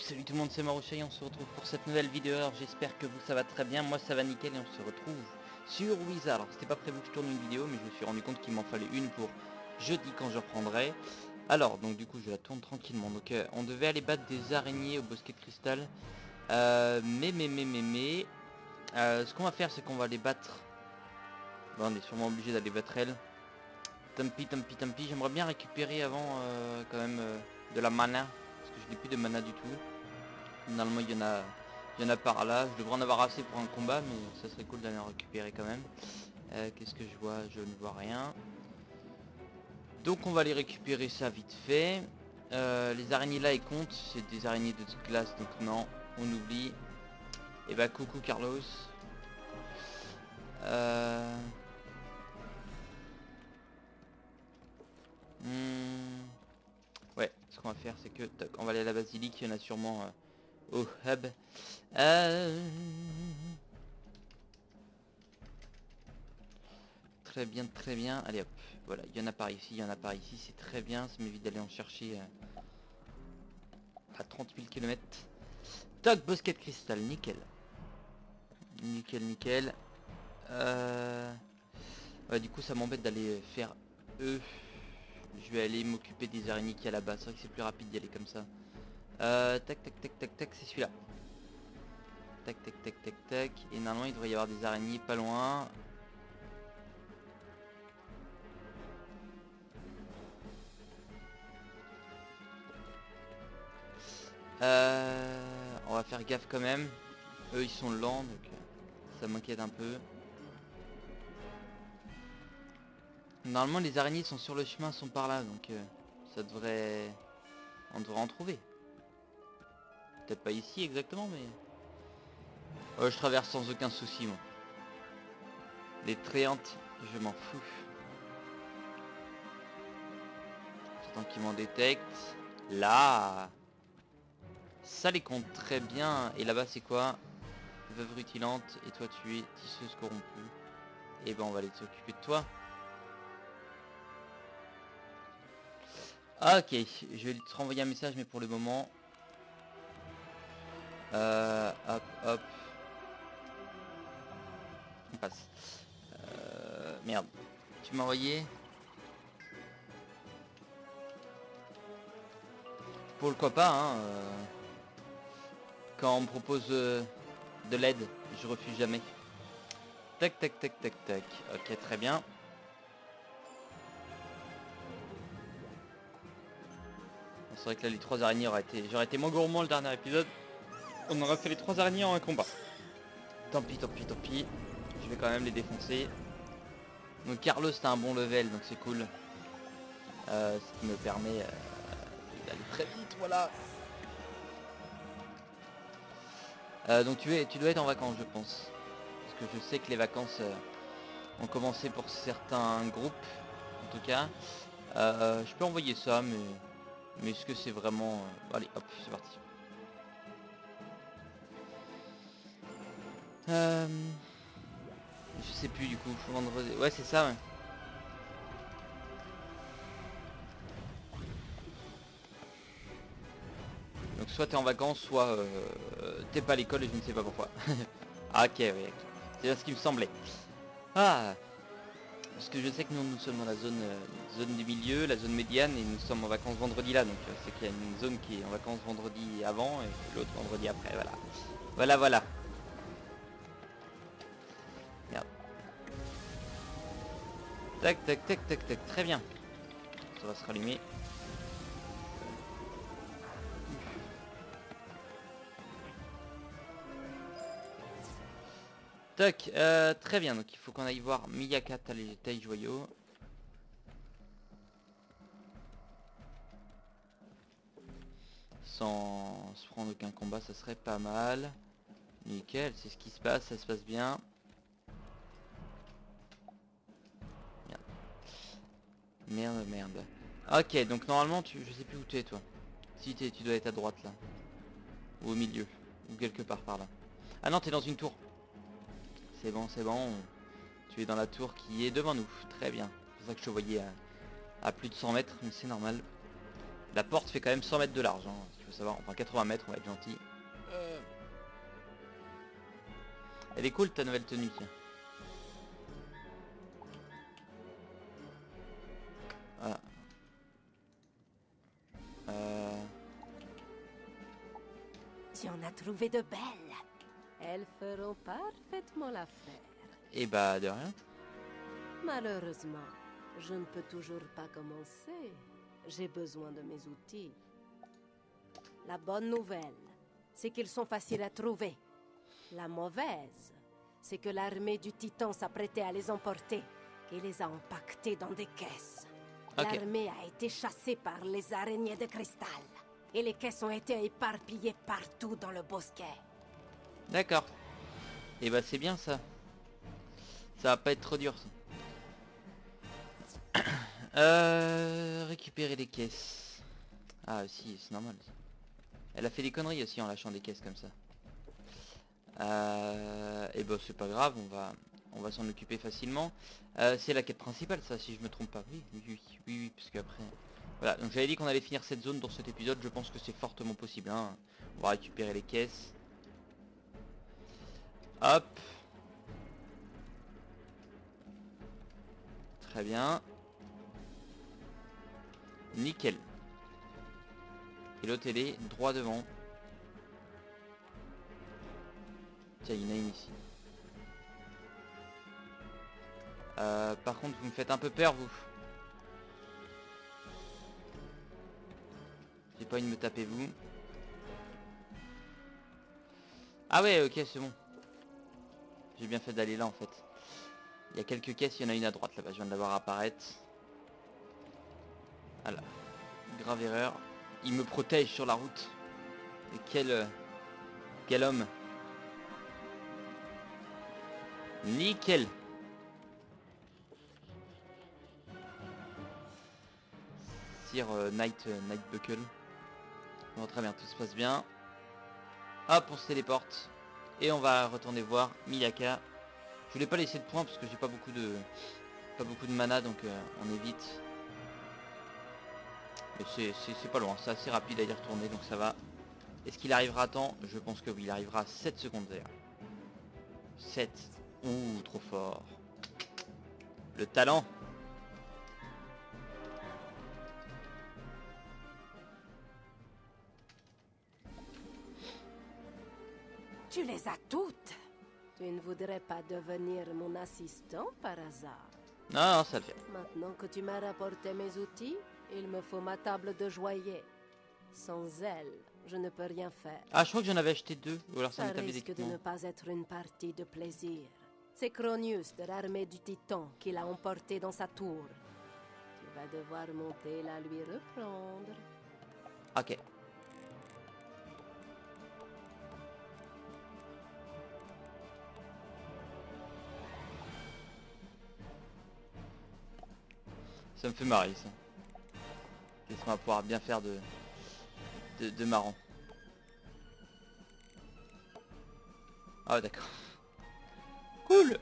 Salut tout le monde, c'est Marouchey, on se retrouve pour cette nouvelle vidéo. Alors j'espère que vous ça va très bien, moi ça va nickel et on se retrouve sur Wizard. Alors c'était pas prévu que je tourne une vidéo, mais je me suis rendu compte qu'il m'en fallait une pour jeudi quand je reprendrai. Alors donc du coup je la tourne tranquillement. Donc on devait aller battre des araignées au bosquet de cristal. Ce qu'on va faire c'est qu'on va les battre. Bon, on est sûrement obligé d'aller battre elle. Tant pis. J'aimerais bien récupérer avant quand même de la mana. Parce que je n'ai plus de mana du tout. Normalement il y en a par là. Je devrais en avoir assez pour un combat, mais ça serait cool d'aller en récupérer quand même. Qu'est-ce que je vois? Je ne vois rien. Donc on va aller récupérer ça vite fait. Les araignées là elles comptent. C'est des araignées de glace, donc non, on oublie. Et bah coucou Carlos. Ouais, ce qu'on va faire c'est que on va aller à la basilique, il y en a sûrement au hub. Très bien, allez hop, voilà, il y en a par ici, c'est très bien, ça m'évite d'aller en chercher à 30 000 km. Toc, bosquet de cristal, nickel. Nickel. Ouais, du coup ça m'embête d'aller faire eux. Je vais aller m'occuper des araignées qui y a là-bas, c'est vrai que c'est plus rapide d'y aller comme ça. Tac, c'est celui-là. Tac. Et normalement il devrait y avoir des araignées pas loin. On va faire gaffe quand même. Eux ils sont lents donc ça m'inquiète un peu. Normalement les araignées sont sur le chemin, sont par là donc ça devrait... On devrait en trouver. Peut-être pas ici exactement mais... je traverse sans aucun souci moi. Les tréantes, je m'en fous. J'attends qu'ils m'en détectent. Là, ça les compte très bien. Et là-bas c'est quoi? Veuve rutilante. Et toi tu es tisseuse corrompue. Et ben on va aller s'occuper de toi. Ok, je vais te renvoyer un message mais pour le moment... Hop. On passe. Merde. Tu m'as envoyé? Pourquoi pas, hein, quand on me propose de l'aide, je refuse jamais. Tac. Ok, très bien. C'est vrai que là, les 3 araignées j'aurais été moins gourmand le dernier épisode. On aurait fait les 3 araignées en un combat. Tant pis. Je vais quand même les défoncer. Donc Carlos, t'as un bon level, donc c'est cool. Ce qui me permet d'aller très vite, voilà. Donc tu dois être en vacances, je pense. Parce que je sais que les vacances ont commencé pour certains groupes, en tout cas. Je peux envoyer ça, mais est-ce que c'est vraiment... Allez, hop, c'est parti. Je sais plus du coup, vendredi... Ouais, c'est ça, ouais. Donc soit t'es en vacances, soit t'es pas à l'école et je ne sais pas pourquoi. Ah, ok, oui. C'est bien ce qui me semblait. Ah, parce que je sais que nous sommes dans la zone du milieu, la zone médiane, et nous sommes en vacances vendredi là. Donc c'est qu'il y a une zone qui est en vacances vendredi avant et l'autre vendredi après, voilà. Voilà. Merde. Tac, très bien. Ça va se rallumer. Tac, très bien, donc il faut qu'on aille voir Miyaka taille joyau. Sans se prendre aucun combat, ça serait pas mal. Nickel, c'est ce qui se passe, ça se passe bien. Merde. Ok, donc normalement, je sais plus où tu es toi. Si tu dois être à droite là. Ou au milieu. Ou quelque part par là. Ah non, t'es dans une tour. C'est bon. Tu es dans la tour qui est devant nous. Très bien. C'est pour ça que je te voyais à plus de 100 mètres, mais c'est normal. La porte fait quand même 100 mètres de large. Hein. il faut savoir. Enfin 80 mètres, on va être gentil. Elle est cool ta nouvelle tenue, tiens. Voilà. Tu en as trouvé de belles. Elles feront parfaitement l'affaire. Et bah de rien. Malheureusement, je ne peux toujours pas commencer. J'ai besoin de mes outils. La bonne nouvelle, c'est qu'ils sont faciles à trouver. La mauvaise, c'est que l'armée du Titan s'apprêtait à les emporter et les a empaquetés dans des caisses. Okay. L'armée a été chassée par les araignées de cristal et les caisses ont été éparpillées partout dans le bosquet. D'accord. Et bah c'est bien ça. Ça va pas être trop dur ça. Récupérer les caisses. Ah si, c'est normal. Elle a fait des conneries aussi en lâchant des caisses comme ça. Et bah c'est pas grave, on va s'en occuper facilement. C'est la quête principale ça, si je me trompe pas. Oui, parce qu'après... Voilà, donc j'avais dit qu'on allait finir cette zone dans cet épisode, je pense que c'est fortement possible. Hein. On va récupérer les caisses. Hop. Très bien. Nickel. Pilotez-les droit devant. Tiens, il y en a une ici. Par contre, vous me faites un peu peur, vous. J'ai pas envie de me taper, vous. Ah ouais, ok, c'est bon. J'ai bien fait d'aller là, en fait. Il y a quelques caisses, il y en a une à droite, là-bas. Je viens de la voir apparaître. Voilà. Grave erreur. Il me protège sur la route. Et quel homme. Nickel. Sire Nightbuckle. Bon, très bien, tout se passe bien. Hop, on se téléporte. Et on va retourner voir Miyaka. Je voulais pas laisser de points parce que j'ai pas beaucoup de mana, donc on évite. Mais c'est pas loin, c'est assez rapide à y retourner, donc ça va. Est-ce qu'il arrivera à temps? Je pense que oui, il arrivera à 7 secondes d'ailleurs. 7. Ouh, trop fort. Le talent. Tu les as toutes. Tu ne voudrais pas devenir mon assistant par hasard? Non, non, ça le fait. Maintenant que tu m'as rapporté mes outils, il me faut ma table de joaillier. Sans elle, je ne peux rien faire. Ah, je crois que j'en avais acheté 2. Ou alors ça Ça m'est tablé risque de d'équipement. ne pas être une partie de plaisir. C'est Cronius de l'armée du Titan qui l'a emporté dans sa tour. Tu vas devoir monter la lui reprendre. Ok. Ça me fait marrer ça. Qu'est-ce qu'on va pouvoir bien faire de marrant. Ah d'accord. Cool.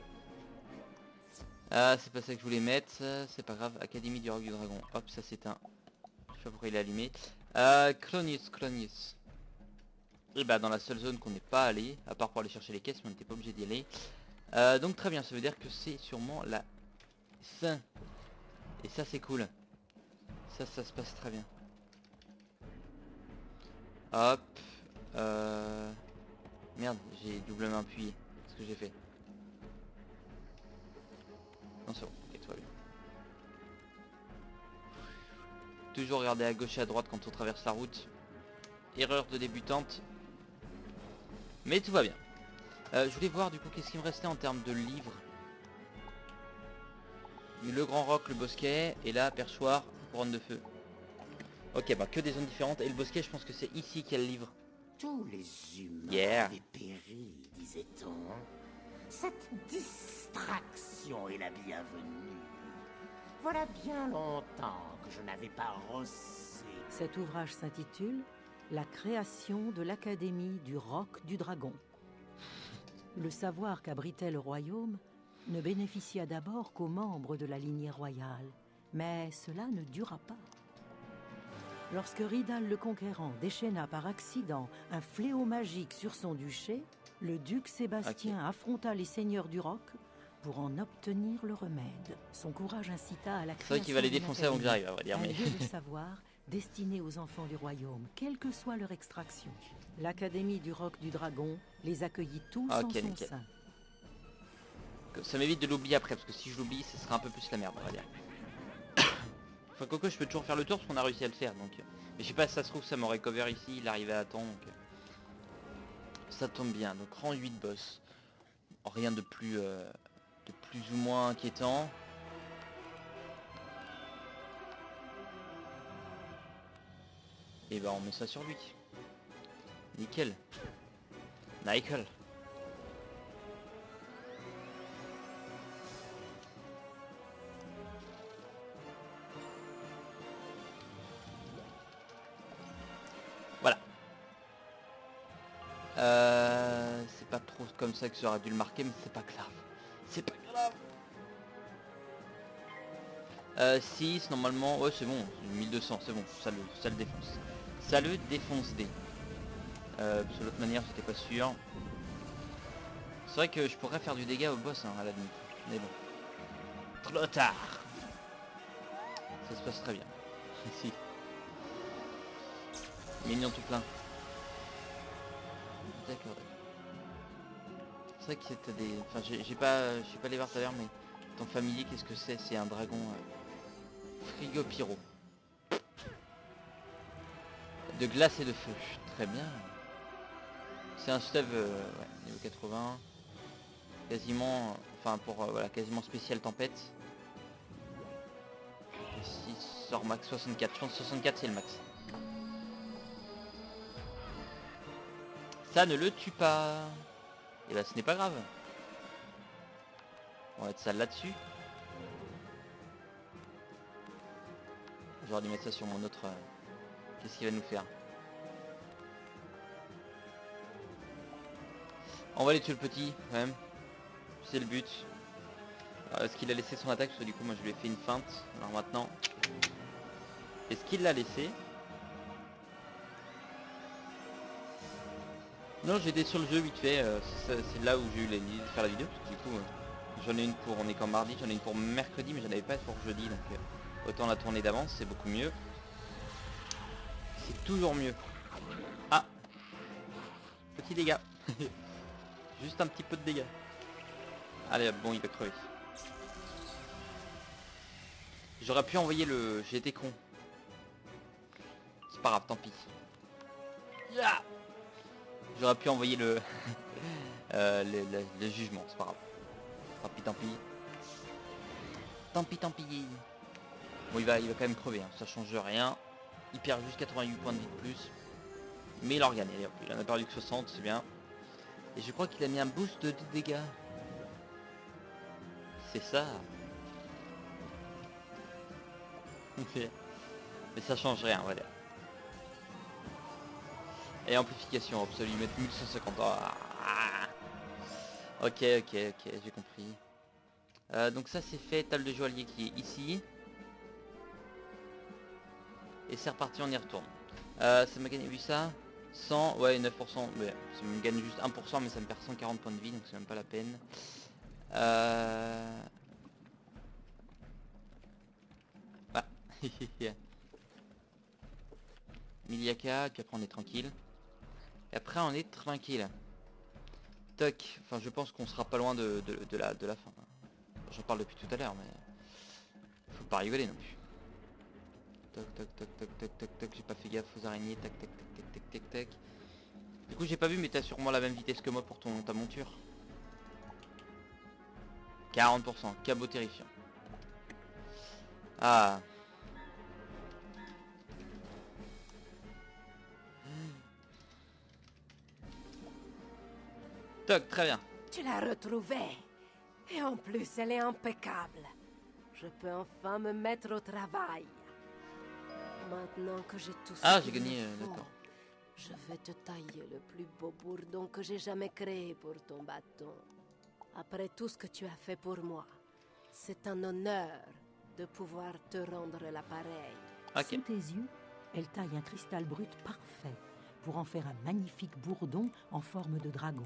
Ah c'est pas ça que je voulais mettre, c'est pas grave. Académie du Roc du Dragon. Hop, ça s'éteint. Je sais pas pourquoi il est allumé. Cronius. Et bah dans la seule zone qu'on n'est pas allé, à part pour aller chercher les caisses, mais on n'était pas obligé d'y aller. Donc très bien, ça veut dire que c'est sûrement la fin. Et ça c'est cool. Ça se passe très bien. Hop. Merde, j'ai doublement appuyé. Ce que j'ai fait. Non c'est bon, ok, tout va bien. Toujours regarder à gauche et à droite quand on traverse la route. Erreur de débutante. Mais tout va bien. Je voulais voir du coup qu'est-ce qui me restait en termes de livres. Le Grand Roc, le Bosquet, et là, Perchoir, Couronne de Feu. Ok, bah que des zones différentes. Et le Bosquet, je pense que c'est ici qu'il y a le livre. Tous les humains avaient péri, disait-on. Cette distraction est la bienvenue. Voilà bien longtemps que je n'avais pas rossé. Cet ouvrage s'intitule « La création de l'Académie du Roc du Dragon ». Le savoir qu'abritait le royaume ne bénéficia d'abord qu'aux membres de la lignée royale, mais cela ne dura pas. Lorsque Ridal le Conquérant déchaîna par accident un fléau magique sur son duché, le duc Sébastien affronta les seigneurs du Roc pour en obtenir le remède. Son courage incita à la création. C'est vrai qu'il va les défoncer avant que j'arrive, à vrai dire. Un Mais... lieu de savoir destiné aux enfants du royaume, quelle que soit leur extraction. L'Académie du Roc du Dragon les accueillit tous en son nickel. sein. Ça m'évite de l'oublier après, parce que si je l'oublie, ce sera un peu plus la merde, on va dire. Enfin, quoique, je peux toujours faire le tour, parce qu'on a réussi à le faire, donc... Mais je sais pas si ça se trouve, ça m'aurait cover ici, il arrivait à temps, donc... Ça tombe bien, donc rang 8 boss. Rien de plus ou moins inquiétant. Et bah on met ça sur lui. Nickel. Nickel. Voilà. C'est pas trop comme ça que j'aurais dû le marquer, mais c'est pas grave. C'est pas grave. 6 normalement. Ouais c'est bon, 1200, c'est bon, ça le défonce. Ça le défonce D. Parce que de l'autre manière j'étais pas sûr. C'est vrai que je pourrais faire du dégât au boss hein, à la limite. Mais bon. Trop tard. Ça se passe très bien. Ici. Mignon tout plein. D'accord. C'est vrai que c'était des... Enfin j'ai pas les voir tout à l'heure mais... Ton familier qu'est-ce que c'est? C'est un dragon frigo pyro. De glace et de feu. Très bien. C'est un stuff ouais, niveau 80. Quasiment... Enfin pour voilà, quasiment spécial tempête. Ici sort max 64. Je pense que 64 c'est le max. Ça ne le tue pas. Et bah ce n'est pas grave. On va mettre ça là-dessus. J'aurais dû mettre ça sur mon autre... Qu'est-ce qu'il va nous faire? On va aller tuer le petit quand même. C'est le but. Est-ce qu'il a laissé son attaque? Parce que du coup moi je lui ai fait une feinte. Alors maintenant... Est-ce qu'il l'a laissé? Non, j'étais sur le jeu vite fait. C'est là où j'ai eu l'idée de faire la vidéo. Parce que du coup j'en ai une pour... On est qu'en mardi. J'en ai une pour mercredi mais j'en avais pas pour jeudi. Donc autant la tourner d'avance. C'est beaucoup mieux. C'est toujours mieux. Ah, petit dégât. Juste un petit peu de dégâts. Allez bon il va crever. J'aurais pu envoyer le... J'ai été con. C'est pas grave, tant pis. Yeah. J'aurais pu envoyer le... le jugement, c'est pas grave. Tant pis, tant pis. Tant pis, tant pis. Bon il va quand même crever, hein. Ça change rien. Il perd juste 88 points de vie de plus. Mais il en regagne, il en a perdu que 60, c'est bien. Et je crois qu'il a mis un boost de dégâts. C'est ça. Mais ça change rien, voilà. Et amplification, absolue, mettre 1150. Ah. Ok, j'ai compris. Donc ça c'est fait, table de joaillier qui est ici. Et c'est reparti, on y retourne. Ça m'a gagné, vu ça 100, ouais 9%, ouais, ça me gagne juste 1% mais ça me perd 140 points de vie donc c'est même pas la peine. Ah. Miliaka, puis après on est tranquille. Et après on est tranquille. Toc, enfin je pense qu'on sera pas loin de la fin. J'en parle depuis tout à l'heure mais... Faut pas rigoler non plus. Toc, j'ai pas fait gaffe aux araignées, tac. Du coup j'ai pas vu mais t'as sûrement la même vitesse que moi pour ta monture. 40%, cabot terrifiant. Ah. Toc, très bien. Tu l'as retrouvée. Et en plus, elle est impeccable. Je peux enfin me mettre au travail. Maintenant que j'ai tout ça. Ah, j'ai gagné, d'accord. Je vais te tailler le plus beau bourdon que j'ai jamais créé pour ton bâton. Après tout ce que tu as fait pour moi, c'est un honneur de pouvoir te rendre l'appareil. Ok. Sous tes yeux, Elle taille un cristal brut parfait pour en faire un magnifique bourdon en forme de dragon.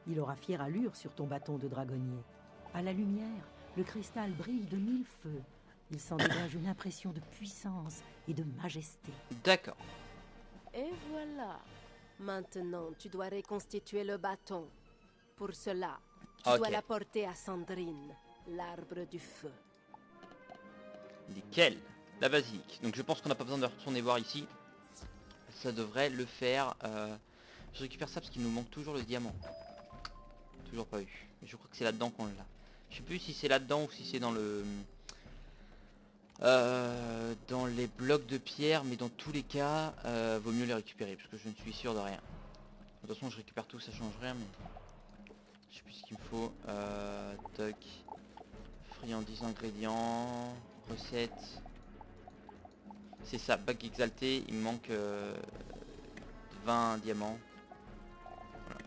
Il aura fière allure sur ton bâton de dragonnier. À la lumière, le cristal brille de 1000 feux. Il s'en dégage une impression de puissance et de majesté. D'accord. Et voilà. Maintenant, tu dois reconstituer le bâton. Pour cela, tu dois l'apporter à Sandrine, l'arbre du feu. Nickel. La basilique. Donc je pense qu'on n'a pas besoin de retourner voir ici. Ça devrait le faire. Je récupère ça parce qu'il nous manque toujours le diamant. Toujours pas eu. Mais je crois que c'est là-dedans qu'on l'a. Je sais plus si c'est là-dedans ou si c'est dans le... dans les blocs de pierre. Mais dans tous les cas, vaut mieux les récupérer. Parce que je ne suis sûr de rien. De toute façon je récupère tout, ça change rien. Mais je sais plus ce qu'il me faut. Toc. Friandises, ingrédients. Recettes. C'est ça, bac exalté, il me manque 20 diamants. Voilà.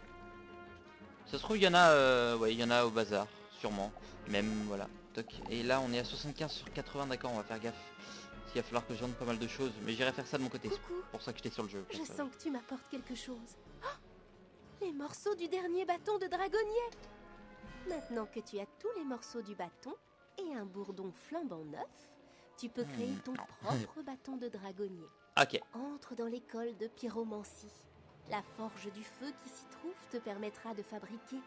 Ça se trouve il y en a ouais, il y en a au bazar, sûrement. Même voilà. Toc. Et là on est à 75 sur 80, d'accord, on va faire gaffe. Parce qu'il va falloir que je vende pas mal de choses. Mais j'irai faire ça de mon côté. C'est pour ça que j'étais sur le jeu. Je sens que tu m'apportes quelque chose. Oh, les morceaux du dernier bâton de dragonnier. Maintenant que tu as tous les morceaux du bâton et un bourdon flambant neuf, tu peux créer ton propre bâton de dragonnier. Ok. Entre dans l'école de pyromancie. La forge du feu qui s'y trouve te permettra de fabriquer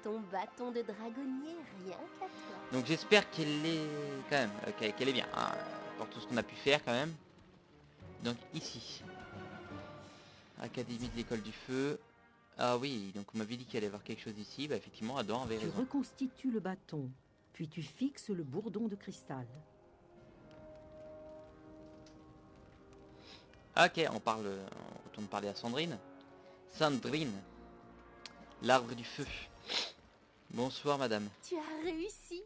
ton bâton de dragonnier rien qu'à toi. Donc j'espère qu'elle est quand même, qu'elle est bien, hein, pour tout ce qu'on a pu faire quand même. Donc ici, Académie de l'école du feu. Ah oui, donc on m'avait dit qu'il allait y avoir quelque chose ici. Bah effectivement, Adam avait raison. Tu reconstitues le bâton, puis tu fixes le bourdon de cristal. Ok, on retourne parler à Sandrine. Sandrine, l'arbre du feu. Bonsoir madame. Tu as réussi.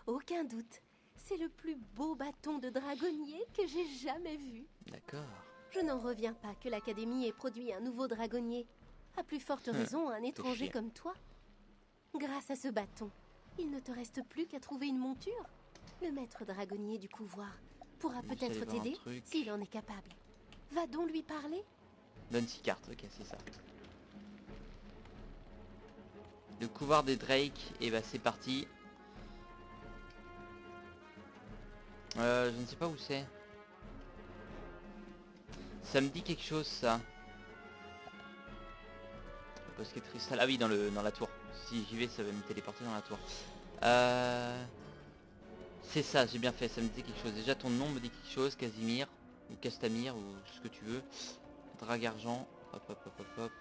Aucun doute. C'est le plus beau bâton de dragonnier que j'ai jamais vu. D'accord. Je n'en reviens pas que l'Académie ait produit un nouveau dragonnier. À plus forte raison, un étranger comme toi. Grâce à ce bâton, il ne te reste plus qu'à trouver une monture. Le maître dragonnier du couvoir pourra peut-être t'aider s'il en est capable. Va donc lui parler. Donne 6 cartes, ok, c'est ça. Le couloir des Drake, et bah c'est parti. Je ne sais pas où c'est. Ça me dit quelque chose ça. Le bosquet de cristal. Ah oui, dans la tour. Si j'y vais, ça va me téléporter dans la tour. C'est ça, j'ai bien fait, ça me dit quelque chose. Déjà ton nom me dit quelque chose, Casimir. Ou Castamir, ou ce que tu veux. Drague argent. Hop, hop, hop, hop, hop.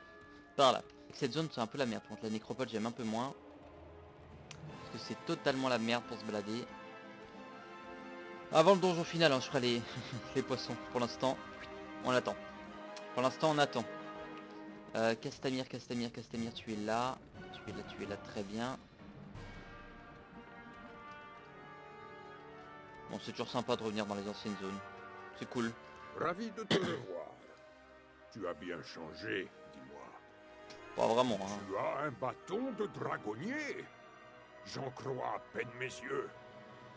Par là. Cette zone, c'est un peu la merde. Contre la nécropole, j'aime un peu moins. Parce que c'est totalement la merde pour se balader. Avant le donjon final, hein, je ferai les, les poissons. Pour l'instant, on attend. Pour l'instant, on attend. Castamir, Castamir, Castamir, tu es là. Tu es là, très bien. Bon, c'est toujours sympa de revenir dans les anciennes zones. C'est cool. Ravi de te revoir. Tu as bien changé, dis-moi. Pas vraiment, hein. Tu as un bâton de dragonnier. J'en crois à peine mes yeux.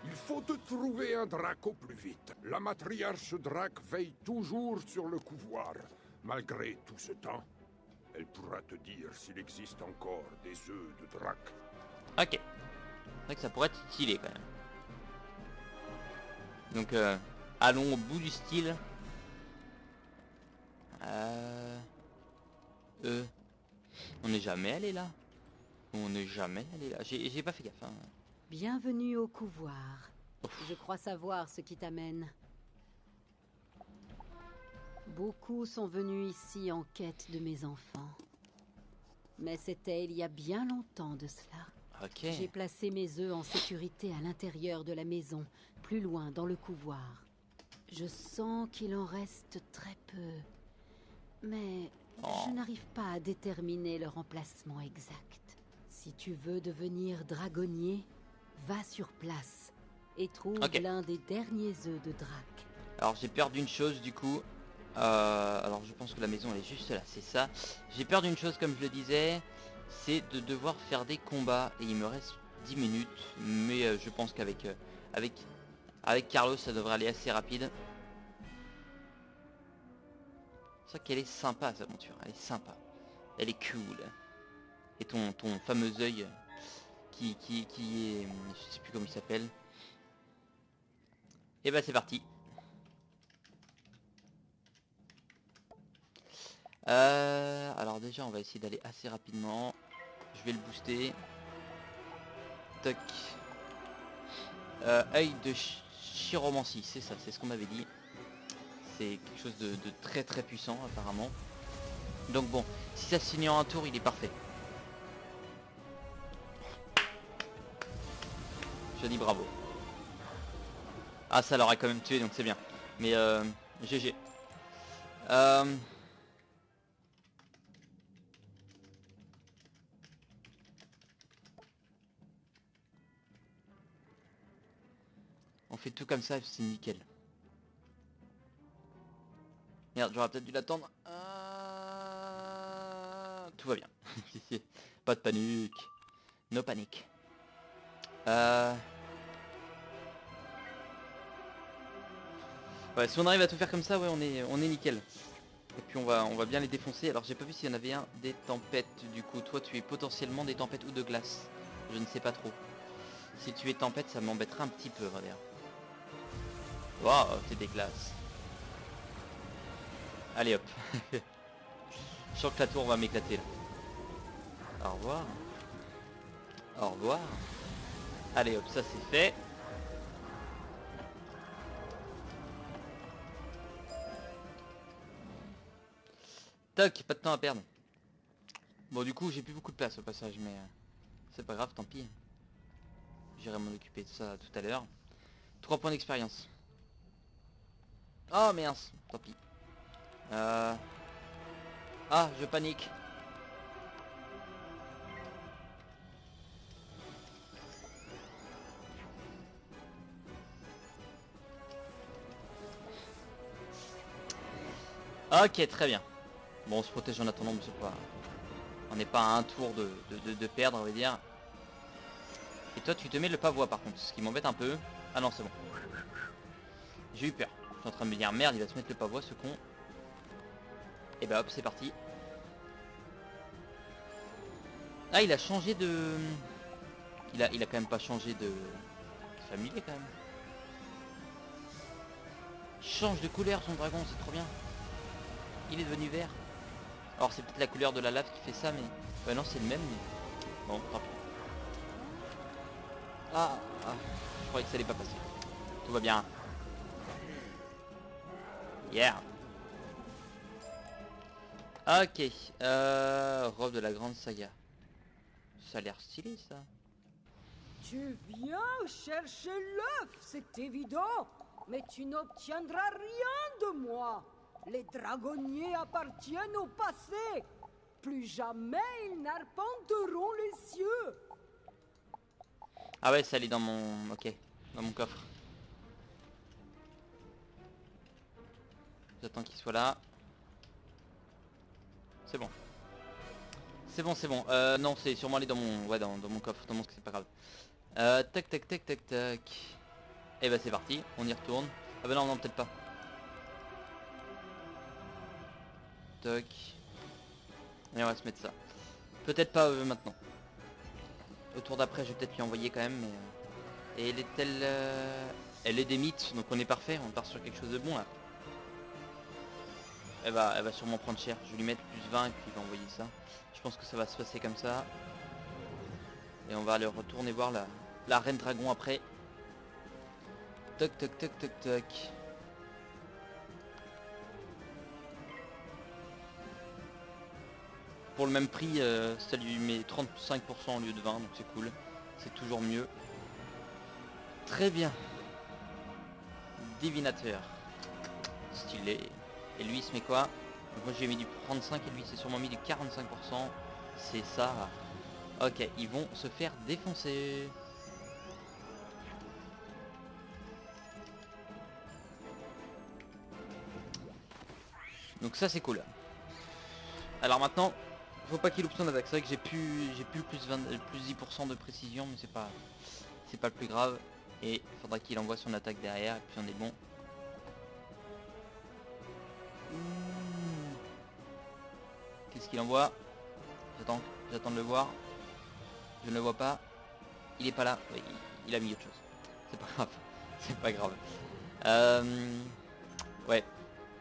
Il faut te trouver un drac au plus vite. La matriarche drac veille toujours sur le couvoir. Malgré tout ce temps, elle pourra te dire s'il existe encore des œufs de drac. Ok. C'est vrai que ça pourrait être stylé quand même. Donc allons au bout du style. On n'est jamais allé là. On n'est jamais allé là. J'ai pas fait gaffe. Hein. Bienvenue au couvoir. Ouf. Je crois savoir ce qui t'amène. Beaucoup sont venus ici en quête de mes enfants. Mais c'était il y a bien longtemps de cela. Ok. J'ai placé mes œufs en sécurité à l'intérieur de la maison, plus loin dans le couvoir. Je sens qu'il en reste très peu. Mais je n'arrive pas à déterminer leur emplacement exact. Si tu veux devenir dragonnier, va sur place et trouve l'un des derniers œufs de drac. Alors j'ai peur d'une chose du coup. Alors je pense que la maison elle est juste là, c'est ça. J'ai peur d'une chose comme je le disais, c'est de devoir faire des combats. Et il me reste 10 minutes. Mais je pense qu'avec avec Carlos ça devrait aller assez rapide. C'est vrai qu'elle est sympa cette monture, elle est sympa. Elle est cool. Et ton fameux œil qui est... Je sais plus comment il s'appelle. Et bah c'est parti. Alors déjà on va essayer d'aller assez rapidement. Je vais le booster. Toc. Œil de chiromancie, c'est ça, c'est ce qu'on m'avait dit. C'est quelque chose de très très puissant apparemment. Donc bon, si ça se finit en un tour, il est parfait. Je dis bravo. Ah ça l'aurait quand même tué donc c'est bien. Mais GG. On fait tout comme ça, c'est nickel. Merde, j'aurais peut-être dû l'attendre. Tout va bien. Pas de panique. No panique. Ouais, si on arrive à tout faire comme ça, ouais, on est nickel. Et puis on va bien les défoncer. Alors j'ai pas vu s'il y en avait un des tempêtes. Du coup, toi tu es potentiellement des tempêtes ou de glace. Je ne sais pas trop. Si tu es tempête, ça m'embêtera un petit peu, on va dire. Waouh, t'es des glaces. Allez hop. Je sens que la tour va m'éclater là. Au revoir. Au revoir. Allez hop, ça c'est fait. Toc, pas de temps à perdre. Bon du coup j'ai plus beaucoup de place au passage, mais c'est pas grave, tant pis. J'irai m'en occuper de ça tout à l'heure. 3 points d'expérience. Oh mince, tant pis. Ah, je panique. Ok, très bien. Bon, on se protège en attendant, mais c'est pas... On n'est pas à un tour de perdre, on va dire. Et toi, tu te mets le pavois par contre, ce qui m'embête un peu. Ah non, c'est bon. J'ai eu peur. Je suis en train de me dire, merde, il va se mettre le pavois, ce con. Et bah hop, c'est parti. Ah, il a changé de... Il a quand même pas changé de... familier quand même. Il change de couleur son dragon, c'est trop bien. Il est devenu vert. Alors c'est peut-être la couleur de la lave qui fait ça, mais... Bah non, c'est le même, mais... Bon, tant pis. Ah, je croyais que ça allait pas passer. Tout va bien. Yeah. Ok. Robe de la grande saga. Ça a l'air stylé, ça. Tu viens chercher l'œuf, c'est évident. Mais tu n'obtiendras rien de moi. Les dragonniers appartiennent au passé. Plus jamais ils n'arpenteront les cieux. Ah ouais, ça allait dans mon... Ok, dans mon coffre. J'attends qu'il soit là. C'est bon. C'est bon, c'est bon. Non, c'est sûrement allé dans mon... Ouais, dans mon coffre. Dans mon... C'est pas grave. Tac, tac, tac, tac, tac. Et bah c'est parti. On y retourne. Ah bah non, non, peut-être pas. Tac. Et on va se mettre ça. Peut-être pas maintenant. Au tour d'après, je vais peut-être lui envoyer quand même, mais... Et elle est-elle... Elle est des mythes, donc on est parfait. On part sur quelque chose de bon, là. Elle va sûrement prendre cher. Je vais lui mettre plus 20 et puis il va envoyer ça. Je pense que ça va se passer comme ça. Et on va aller retourner voir la reine dragon après. Toc toc toc toc toc. Pour le même prix, ça lui met 35% au lieu de 20, donc c'est cool. C'est toujours mieux. Très bien. Divinateur. Stylé. Et lui il se met quoi? Donc moi j'ai mis du 35 et lui c'est sûrement mis du 45%. C'est ça. Ok, ils vont se faire défoncer. Donc ça c'est cool. Alors maintenant, faut pas qu'il loupe son attaque. C'est vrai que j'ai plus plus 10% de précision, mais c'est pas le plus grave. Et il faudra qu'il envoie son attaque derrière et puis on est bon. Qu'est-ce qu'il envoie? J'attends de le voir. Je ne le vois pas. Il est pas là. Oui, il a mis autre chose. C'est pas grave. C'est pas grave. Ouais.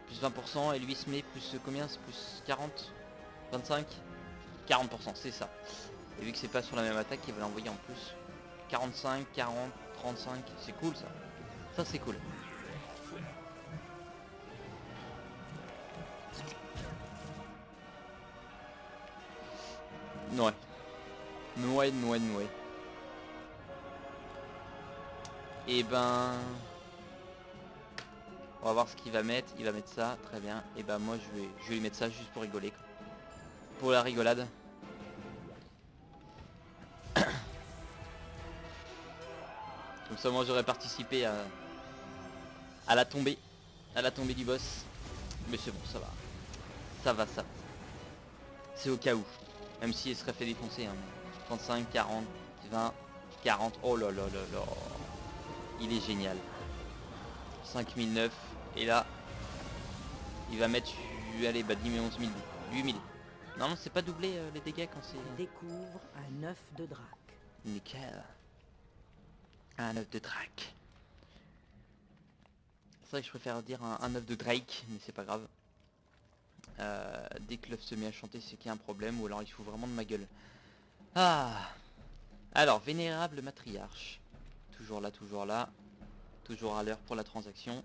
Plus 20% et lui se met plus combien? C'est plus 40? 25? 40%, c'est ça. Et vu que c'est pas sur la même attaque, il va l'envoyer en plus. 45, 40, 35. C'est cool ça. Ça c'est cool. Ouais. Ouais. Et ben... On va voir ce qu'il va mettre. Il va mettre ça, très bien. Et ben moi je vais lui mettre ça juste pour rigoler. Pour la rigolade. Comme ça moi j'aurais participé à la tombée. À la tombée du boss. Mais c'est bon, ça va. Ça va. C'est au cas où. Même s'il serait fait défoncer. Hein. 35, 40, 20, 40. Oh là là là là. Il est génial. 5009. Et là, il va mettre... Allez, bah 10 000, 11 000. 8000. Non, c'est pas doublé les dégâts quand c'est... Découvre un œuf de drac. Nickel. Un œuf de drac. C'est vrai que je préfère dire un œuf de Drake, mais c'est pas grave. Dès que l'œuf se met à chanter, c'est qu'il y a un problème, ou alors il faut vraiment de ma gueule. Ah. Alors, vénérable matriarche. Toujours là. Toujours à l'heure pour la transaction.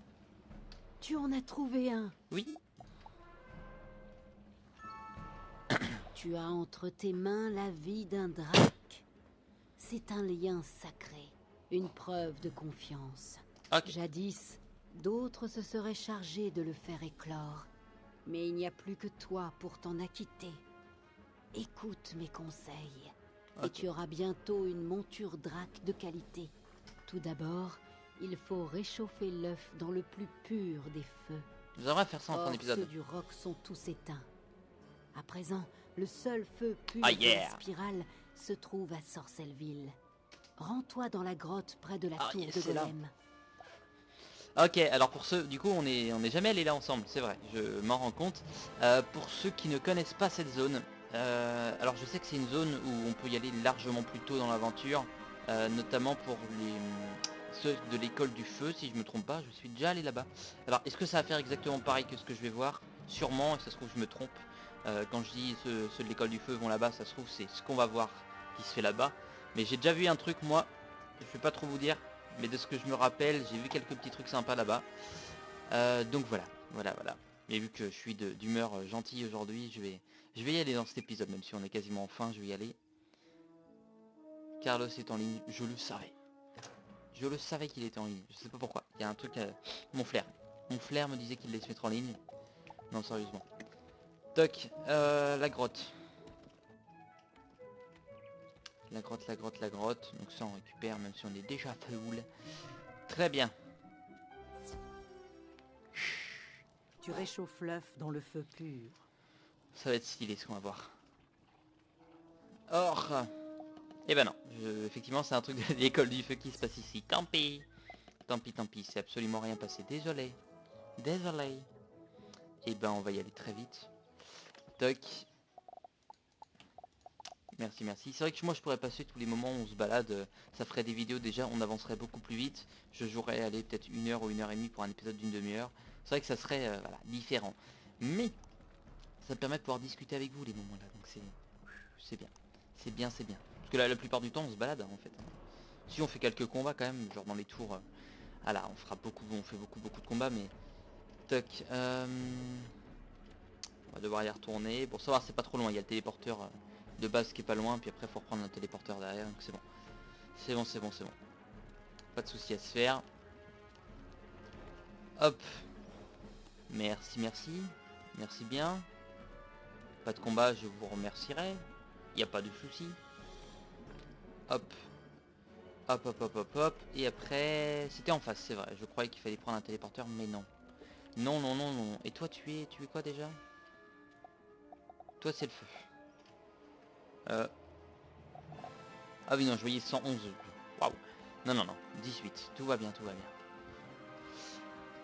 Tu en as trouvé un. Oui. Tu as entre tes mains la vie d'un drac. C'est un lien sacré, une preuve de confiance. Okay. Jadis, d'autres se seraient chargés de le faire éclore. Mais il n'y a plus que toi pour t'en acquitter. Écoute mes conseils, et tu auras bientôt une monture drac de qualité. Tout d'abord, il faut réchauffer l'œuf dans le plus pur des feux. Nous allons faire ça en fin d'épisode. Ceux du roc sont tous éteints. À présent, le seul feu pur de la spirale se trouve à Sorcelleville. Rends-toi dans la grotte près de la tour de Golem. Ok, alors pour ceux, du coup on est jamais allé là ensemble, c'est vrai, je m'en rends compte. Pour ceux qui ne connaissent pas cette zone, alors je sais que c'est une zone où on peut y aller largement plus tôt dans l'aventure, notamment pour ceux de l'école du feu, si je me trompe pas, je suis déjà allé là-bas. Alors est-ce que ça va faire exactement pareil que ce que je vais voir? Sûrement, et ça se trouve je me trompe. Quand je dis ceux de l'école du feu vont là-bas, ça se trouve c'est ce qu'on va voir qui se fait là-bas. Mais j'ai déjà vu un truc moi, je vais pas trop vous dire. Mais de ce que je me rappelle, j'ai vu quelques petits trucs sympas là-bas. Donc voilà. Mais vu que je suis d'humeur gentille aujourd'hui, je vais y aller dans cet épisode, même si on est quasiment en fin, je vais y aller. Carlos est en ligne, je le savais. Je le savais qu'il était en ligne, je sais pas pourquoi. Il y a un truc... Mon flair me disait qu'il allait se mettre en ligne. Non, sérieusement. Toc, la grotte. La grotte. Donc ça on récupère même si on est déjà full. Très bien. Tu réchauffes l'œuf dans le feu pur. Ça va être stylé ce qu'on va voir. Or. Eh ben non. Effectivement c'est un truc de l'école du feu qui se passe ici. Tant pis. C'est absolument rien passé. Désolé. Eh ben on va y aller très vite. Toc. Merci. C'est vrai que moi je pourrais passer tous les moments où on se balade, ça ferait des vidéos déjà, on avancerait beaucoup plus vite. Je jouerais aller peut-être 1 heure ou 1 heure et demie pour un épisode d'une demi-heure. C'est vrai que ça serait voilà, différent. Mais ça me permet de pouvoir discuter avec vous les moments là, donc c'est bien. C'est bien. Parce que là la plupart du temps on se balade en fait. Si on fait quelques combats quand même, genre dans les tours, voilà, on fait beaucoup de combats, mais toc. On va devoir y retourner. Pour savoir c'est pas trop loin, il y a le téléporteur. De base qui est pas loin, puis après faut reprendre un téléporteur derrière, donc c'est bon. C'est bon. Pas de soucis à se faire. Hop. Merci bien. Pas de combat, je vous remercierai. Il n'y a pas de soucis. Hop. Et après, c'était en face, c'est vrai. Je croyais qu'il fallait prendre un téléporteur, mais non. Non. Et toi, tu es quoi déjà? Toi, c'est le feu. Ah oui non, je voyais 111. Waouh. Non. 18. Tout va bien.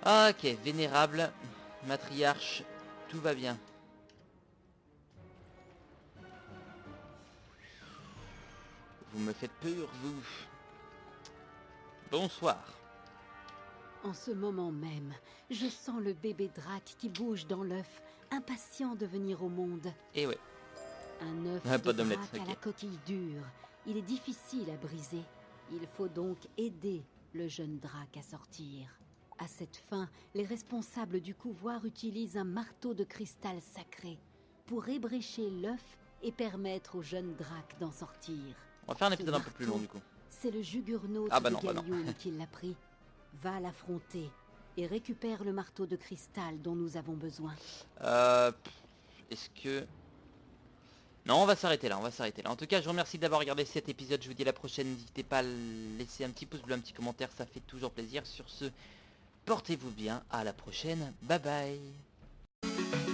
Ok, vénérable, matriarche, tout va bien. Vous me faites peur, vous. Bonsoir. En ce moment même, je sens le bébé drac qui bouge dans l'œuf, impatient de venir au monde. Et ouais. Un œuf Ah, de pas d'omelette, drac à ok. la coquille dure. Il est difficile à briser. Il faut donc aider le jeune drac à sortir. À cette fin, les responsables du couvoir utilisent un marteau de cristal sacré pour ébrécher l'œuf et permettre au jeune drac d'en sortir. On va faire un Ce épisode un peu plus long marteau, du coup. C'est le juggernaute Ah bah de non, bah non. Galioun qui l'a pris. Va l'affronter et récupère le marteau de cristal dont nous avons besoin. Est-ce que... Non, on va s'arrêter là, on va s'arrêter là. En tout cas, je vous remercie d'avoir regardé cet épisode. Je vous dis à la prochaine. N'hésitez pas à laisser un petit pouce bleu, un petit commentaire. Ça fait toujours plaisir. Sur ce, portez-vous bien. À la prochaine. Bye bye.